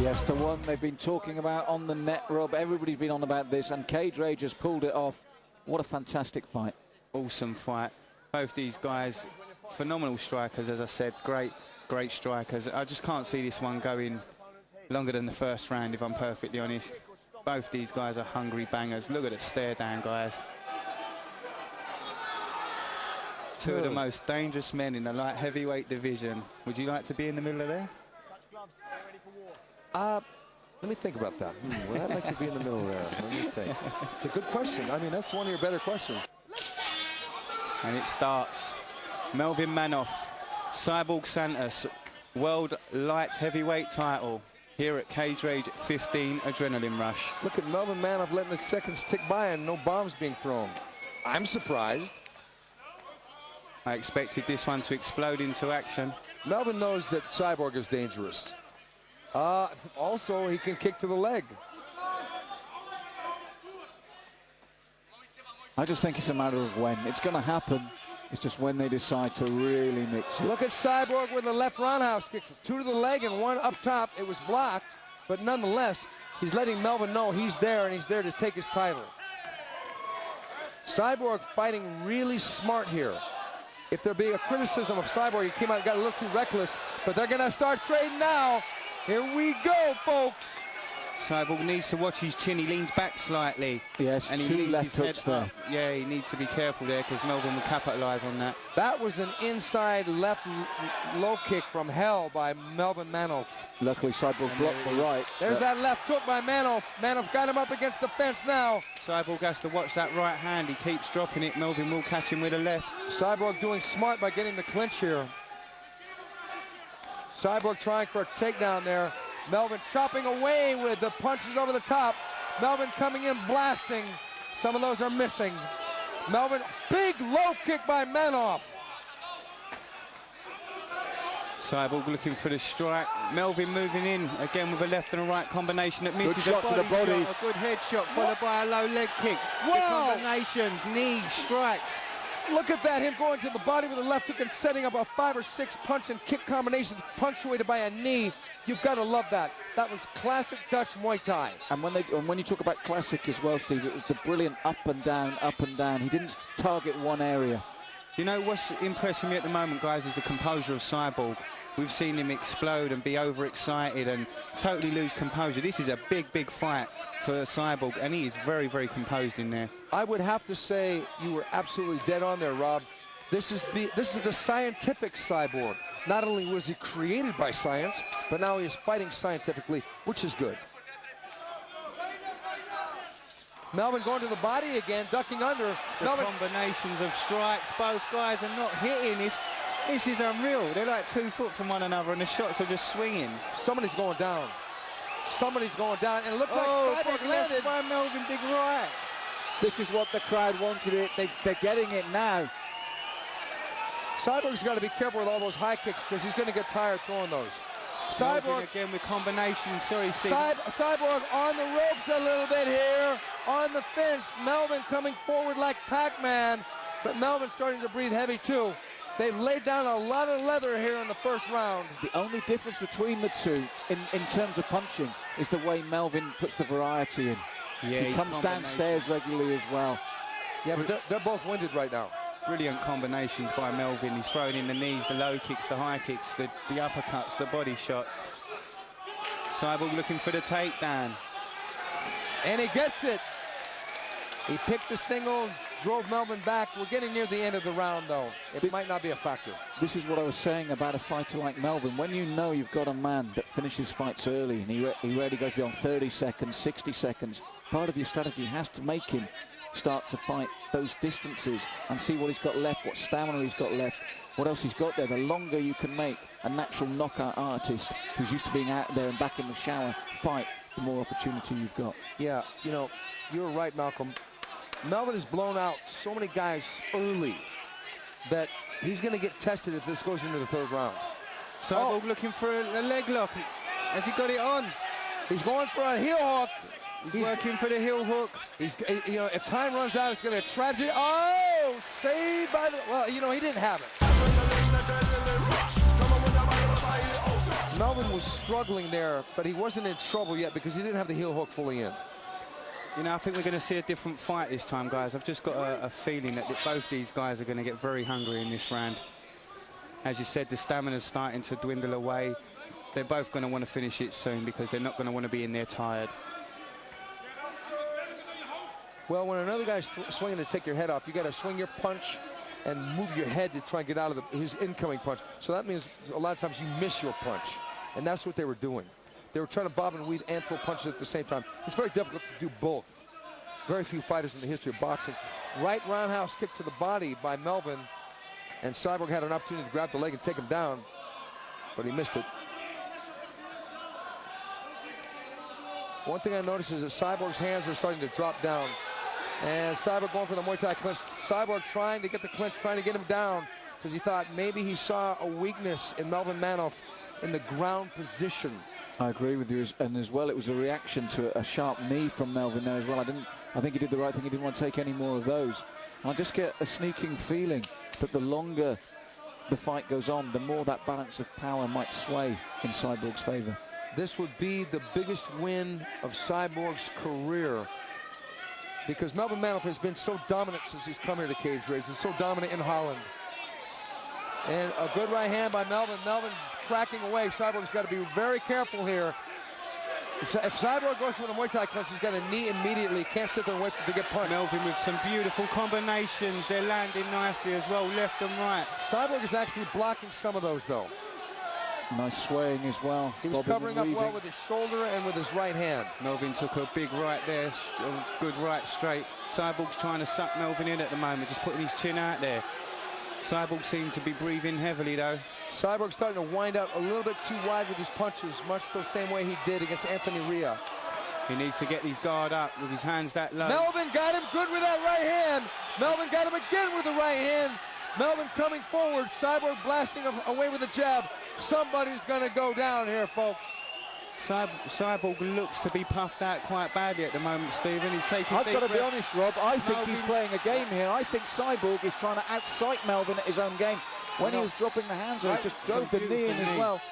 Yes, the one they've been talking about on the net, Rob. Everybody's been on about this, and Cage Rage has pulled it off. What a fantastic fight. Awesome fight. Both these guys, phenomenal strikers, as I said, great strikers. I just can't see this one going longer than the first round, if I'm perfectly honest. Both these guys are hungry bangers. Look at the stare down, guys. Two of the most dangerous men in the light heavyweight division. Would you like to be in the middle of there? Let me think about that. Would I like to be in the middle there? Let me think. It's a good question. I mean, that's one of your better questions. And it starts. Melvin Manhoef, Cyborg Santos, World Light Heavyweight title here at Cage Rage 15 Adrenaline Rush. Look at Melvin Manhoef letting the seconds tick by and no bombs being thrown. I'm surprised. I expected this one to explode into action. Melvin knows that Cyborg is dangerous. Also, he can kick to the leg. I just think it's a matter of when. It's going to happen. It's just when they decide to really mix it. Look at Cyborg with the left roundhouse kicks. 2 to the leg and 1 up top. It was blocked, but nonetheless, he's letting Melvin know he's there and he's there to take his title. Cyborg fighting really smart here. If there be a criticism of Cyborg, he came out and got a little too reckless, but they're going to start trading now. Here we go, folks. Cyborg needs to watch his chin. He leans back slightly. Yes, and he 2 leaves left his head hooks there. up. Yeah, he needs to be careful there because Melvin will capitalize on that. That was an inside left low kick from hell by Melvin Manhoef. Luckily, Cyborg blocked the right. There's that left hook by Manhoef. Manhoef got him up against the fence now. Cyborg has to watch that right hand. He keeps dropping it. Melvin will catch him with a left. Cyborg doing smart by getting the clinch here. Cyborg trying for a takedown there. Melvin chopping away with the punches over the top. Melvin coming in blasting. Some of those are missing. Melvin, big low kick by Manhoef. Cyborg looking for the strike. Melvin moving in again with a left and a right combination that misses. Good shot to the body. Shot, a good head shot followed by a low leg kick. Wow. The combinations, knees, strikes. Look at that, him going to the body with a left hook and setting up a 5 or 6 punch and kick combinations punctuated by a knee. You've got to love that. That was classic Dutch Muay Thai. And when you talk about classic as well, Steve, it was the brilliant up and down, up and down. He didn't target one area. You know what's impressing me at the moment, guys, is the composure of Cyborg. We've seen him explode and be overexcited and totally lose composure. This is a big fight for Cyborg, and he is very composed in there. I would have to say you were absolutely dead on there, Rob. This is the scientific Cyborg. Not only was he created by science, but now he is fighting scientifically, which is good. Melvin going to the body again, ducking under. The Melvin. Combinations of strikes. Both guys are not hitting. This is unreal. They're like 2 foot from one another, and the shots are just swinging. Somebody's going down. Somebody's going down, and it looked like Cyborg landed. By Melvin, big right. This is what the crowd wanted. They're getting it now. Cyborg's got to be careful with all those high kicks because he's going to get tired throwing those. Cyborg again with combinations. Sorry, Steve. Cyborg on the ropes a little bit here. On the fence, Melvin coming forward like Pac-Man, but Melvin starting to breathe heavy too. They've laid down a lot of leather here in the first round. The only difference between the two in terms of punching is the way Melvin puts the variety in. Yeah, he comes downstairs regularly as well. Yeah, but they're both winded right now. Brilliant combinations by Melvin. He's throwing in the knees, the low kicks, the high kicks, the uppercuts, the body shots. Cyborg looking for the takedown. And he gets it. He picked the single, drove Melvin back. We're getting near the end of the round, though. It might not be a factor. This is what I was saying about a fighter like Melvin. When you know you've got a man that finishes fights early, and he rarely goes beyond 30 seconds, 60 seconds, part of your strategy has to make him start to fight those distances and see what he's got left, what stamina he's got left, what else he's got there. The longer you can make a natural knockout artist who's used to being out there and back in the shower fight, the more opportunity you've got. Yeah, you know, you're right, Malcolm. Melvin has blown out so many guys early that he's going to get tested if this goes into the 3rd round. Cyborg looking for a leg lock. Has he got it on? He's going for a heel hook. He's working for the heel hook. You know, if time runs out, it's going to be a tragedy. Oh, saved by the... Well, you know, he didn't have it. Melvin was struggling there, but he wasn't in trouble yet because he didn't have the heel hook fully in. You know, I think we're going to see a different fight this time, guys. I've just got a feeling that both these guys are going to get very hungry in this round. As you said, the stamina's starting to dwindle away. They're both going to want to finish it soon because they're not going to want to be in there tired. Well, when another guy's swinging to take your head off, you got to swing your punch and move your head to try and get out of his incoming punch. So that means a lot of times you miss your punch. And that's what they were doing. They were trying to bob and weave and throw punches at the same time. It's very difficult to do both. Very few fighters in the history of boxing. Right roundhouse kick to the body by Melvin. And Cyborg had an opportunity to grab the leg and take him down, but he missed it. One thing I noticed is that Cyborg's hands are starting to drop down. And Cyborg going for the Muay Thai clinch. Cyborg trying to get the clinch, trying to get him down, because he thought maybe he saw a weakness in Melvin Manhoef in the ground position. I agree with you, and as well, it was a reaction to a sharp knee from Melvin there as well. I think he did the right thing. He didn't want to take any more of those. I just get a sneaking feeling that the longer the fight goes on, the more that balance of power might sway in Cyborg's favor. This would be the biggest win of Cyborg's career, because Melvin Manhoef has been so dominant since he's come here to cage rage. He's so dominant in Holland. And a good right hand by Melvin. Melvin cracking away. Cyborg's got to be very careful here. If Cyborg goes for the Muay Thai clinch, he's got a knee immediately. Can't sit there and wait to get punched. Melvin with some beautiful combinations. They're landing nicely as well, left and right. Cyborg is actually blocking some of those, though. Nice swaying as well. He was covering up well with his shoulder and with his right hand. Melvin took a big right there, a good right straight. Cyborg's trying to suck Melvin in at the moment, just putting his chin out there. Cyborg seemed to be breathing heavily, though. Cyborg's starting to wind up a little bit too wide with his punches, much the same way he did against Anthony Ria. He needs to get his guard up with his hands that low. Melvin got him good with that right hand. Melvin got him again with the right hand. Melvin coming forward, Cyborg blasting away with a jab. Somebody's going to go down here, folks. Cyborg looks to be puffed out quite badly at the moment, Stephen. He's taking I've big got to be breaths. honest, Rob. I think Melvin, he's playing a game here. I think Cyborg is trying to outsight Melvin at his own game. When he was dropping the hands, he just drove the knee in as well.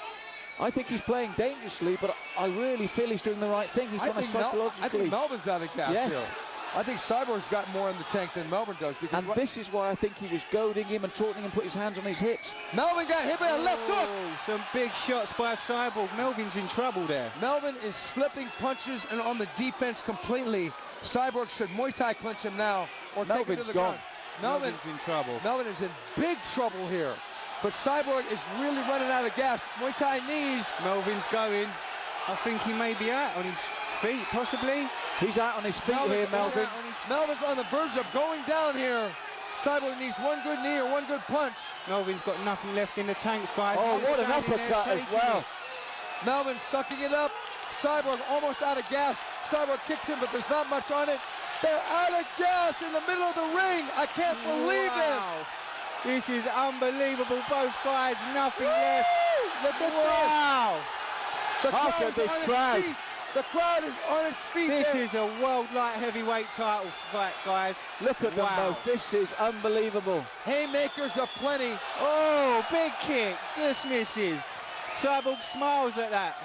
I think he's playing dangerously, but I really feel he's doing the right thing. He's trying to psychologically. I think Melvin's out of gas Yes. here. I think Cyborg's got more in the tank than Melvin does. Because and this is why I think he was goading him and taunting him, put his hands on his hips. Melvin got hit by a left hook. Some big shots by Cyborg. Melvin's in trouble there. Melvin is slipping punches and on the defense completely. Cyborg should Muay Thai clinch him now or take him to the ground. Melvin's in trouble. Melvin is in big trouble here. But Cyborg is really running out of gas. Muay Thai knees. Melvin's going. I think he may be out on his feet, possibly. He's out on his feet here, Melvin. Melvin's on the verge of going down here. Cyborg needs one good knee or one good punch. Melvin's got nothing left in the tanks, guys. Oh, what an uppercut as well. Melvin sucking it up. Cyborg almost out of gas. Cyborg kicks him, but there's not much on it. They're out of gas in the middle of the ring. I can't believe it. This is unbelievable. Both guys, nothing left. Look at this. The Look at this crowd. The crowd is on its feet. This is a world light heavyweight title fight, guys. Look at them both. This is unbelievable. Haymakers aplenty. Oh, big kick. Just misses. Cyborg smiles at that.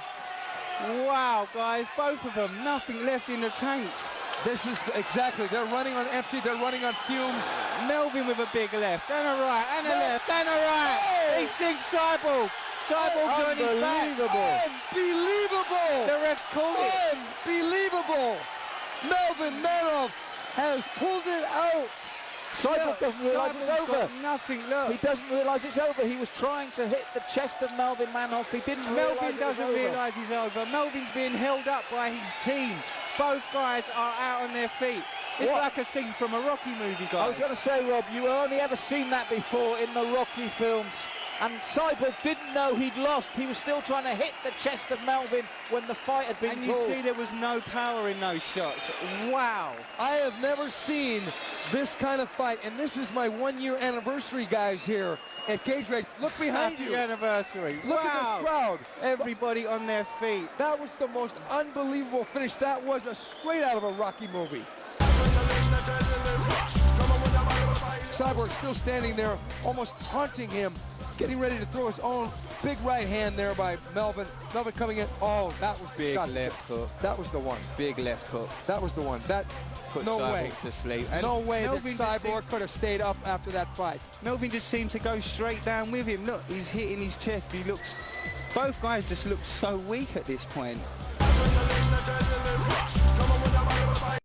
Wow, guys. Both of them. Nothing left in the tanks. This is exactly. They're running on empty. They're running on fumes. Melvin with a big left and a right and a left and a right. He sinks Cyborg. Cyborg's on his back. Unbelievable. The ref's called it. Unbelievable. Melvin Manhoef has pulled it out. Cyborg doesn't realise it's over. Nothing, look. He doesn't realise it's over. He was trying to hit the chest of Melvin Manhoef. He didn't realise Melvin doesn't realise he's over. Melvin's being held up by his team. Both guys are out on their feet. It's like a scene from a Rocky movie, guys. I was going to say, Rob, you only ever seen that before in the Rocky films. And Cyborg didn't know he'd lost. He was still trying to hit the chest of Melvin when the fight had been called. And you see there was no power in those shots. Wow. I have never seen this kind of fight. And this is my 1-year anniversary, guys, here at Cage Rage. Look behind you. Happy anniversary. Look at this crowd. Everybody on their feet. That was the most unbelievable finish. That was a straight out of a Rocky movie. Cyborg still standing there, almost taunting him. getting ready to throw his own big right hand there by Melvin. Melvin coming in. Oh, that was Big shot. left hook. That was the one. Big left hook. That was the one. That Put no Cyborg way. to sleep. And No way that Melvin just Cyborg could have stayed up after that fight. Melvin just seemed to go straight down with him. Look, he's hitting his chest. He looks. Both guys just look so weak at this point.